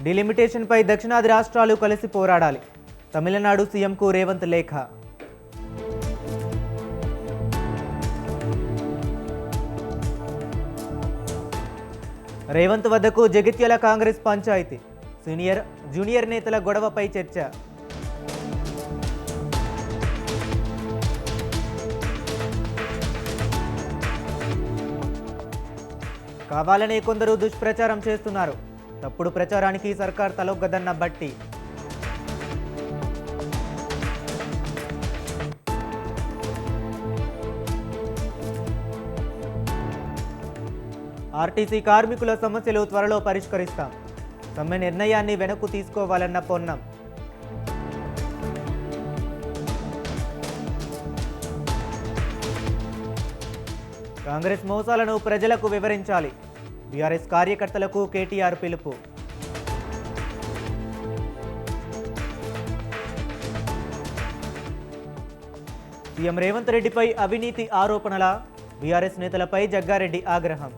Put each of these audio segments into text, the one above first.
డిలిమిటేషన్పై దక్షిణాది రాష్ట్రాలు కలిసి పోరాడాలి. తమిళనాడు సీఎంకు రేవంత్ లేఖ. రేవంత్ వద్దకు జగిత్యాల కాంగ్రెస్ పంచాయతీ. సీనియర్ జూనియర్ నేతల గొడవపై చర్చ. కావాలనే కొందరు దుష్ప్రచారం చేస్తున్నారు. తప్పుడు ప్రచారానికి సర్కార్ తలొగ్గదన్న బట్టి. ఆర్టీసీ కార్మికుల సమస్యలు త్వరలో పరిష్కరిస్తాం. సమ్మె నిర్ణయాన్ని వెనక్కు తీసుకోవాలన్న పొన్నం. కాంగ్రెస్ మోసాలను ప్రజలకు వివరించాలి. బీఆర్ఎస్ కార్యకర్తలకు కేటీఆర్ పిలుపు. సీఎం రేవంత్ రెడ్డిపై అవినీతి ఆరోపణల. బీఆర్ఎస్ నేతలపై జగ్గారెడ్డి ఆగ్రహం.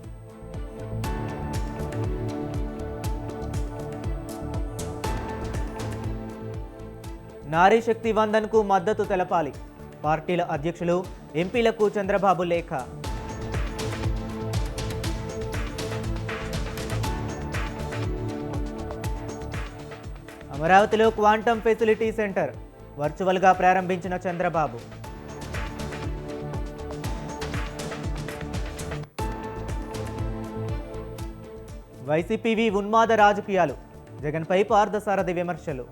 నారీ శక్తి వందన్కు మద్దతు తెలపాలి. పార్టీల అధ్యక్షులు ఎంపీలకు చంద్రబాబు లేఖ. అమరావతిలో క్వాంటమ్ ఫెసిలిటీ సెంటర్ వర్చువల్గా ప్రారంభించిన చంద్రబాబు. వైసీపీవి ఉన్మాద రాజకీయాలు. జగన్పై పార్థసారథి విమర్శలు.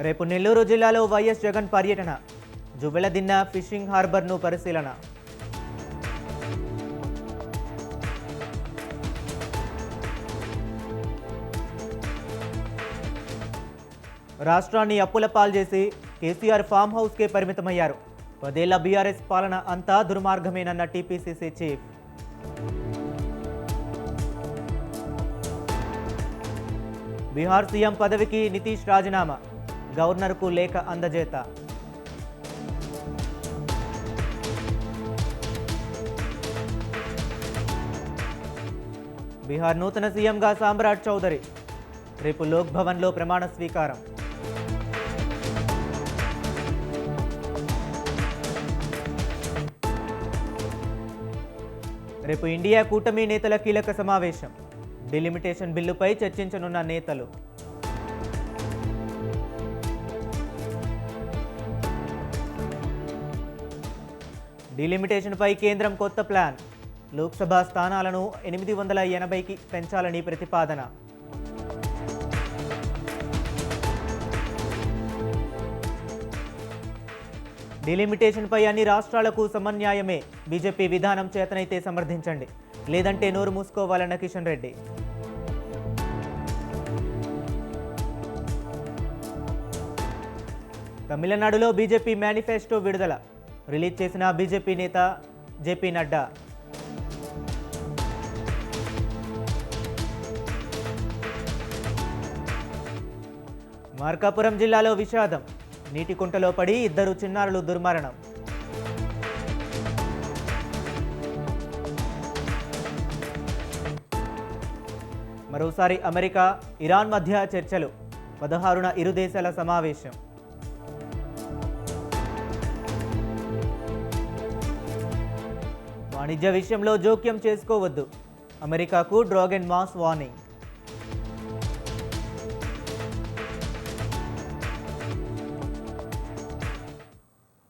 రేపు నెల్లూరు జిల్లాలో వైఎస్ జగన్ పర్యటన. జువ్వెలదిన్న ఫిషింగ్ హార్బర్ను పరిశీలన. రాష్ట్రాన్ని అప్పుల పాల్చేసి కేసీఆర్ ఫామ్ హౌస్కే పరిమితమయ్యారు. 10 ఏళ్ల బీఆర్ఎస్ పాలన అంతా దుర్మార్గమేనన్న టీపీసీసీ చీఫ్. బీహార్ సీఎం పదవికి నితీష్ రాజీనామా. గవర్నర్కు లేఖ అందజేత. బీహార్ నూతన సీఎంగా సామ్రాట్ చౌదరి. రేపు లోక్ భవన్లో ప్రమాణ స్వీకారం. రేపు ఇండియా కూటమి నేతల కీలక సమావేశం. డిలిమిటేషన్ బిల్లుపై చర్చించనున్న నేతలు. డిలిమిటేషన్పై కేంద్రం కొత్త ప్లాన్. లోక్సభ స్థానాలను 880కి పెంచాలని ప్రతిపాదన. డిలిమిటేషన్పై అన్ని రాష్ట్రాలకు సమన్యాయమే. బీజేపీ విధానం చేతనైతే సమర్థించండి, లేదంటే నోరు మూసుకోవాలన్న కిషన్ రెడ్డి. తమిళనాడులో బీజేపీ మేనిఫెస్టో విడుదల. రిలీజ్ చేసిన బీజేపీ నేత జేపీ నడ్డా. మార్కాపురం జిల్లాలో విషాదం. నీటి కుంటలో పడి 2 చిన్నారులు దుర్మరణం. మరోసారి అమెరికా ఇరాన్ మధ్య చర్చలు. 16న ఇరు దేశాల సమావేశం. వాణిజ్య విషయంలో జోక్యం చేసుకోవద్దు. అమెరికాకు డ్రాగన్ మాస్ వార్నింగ్.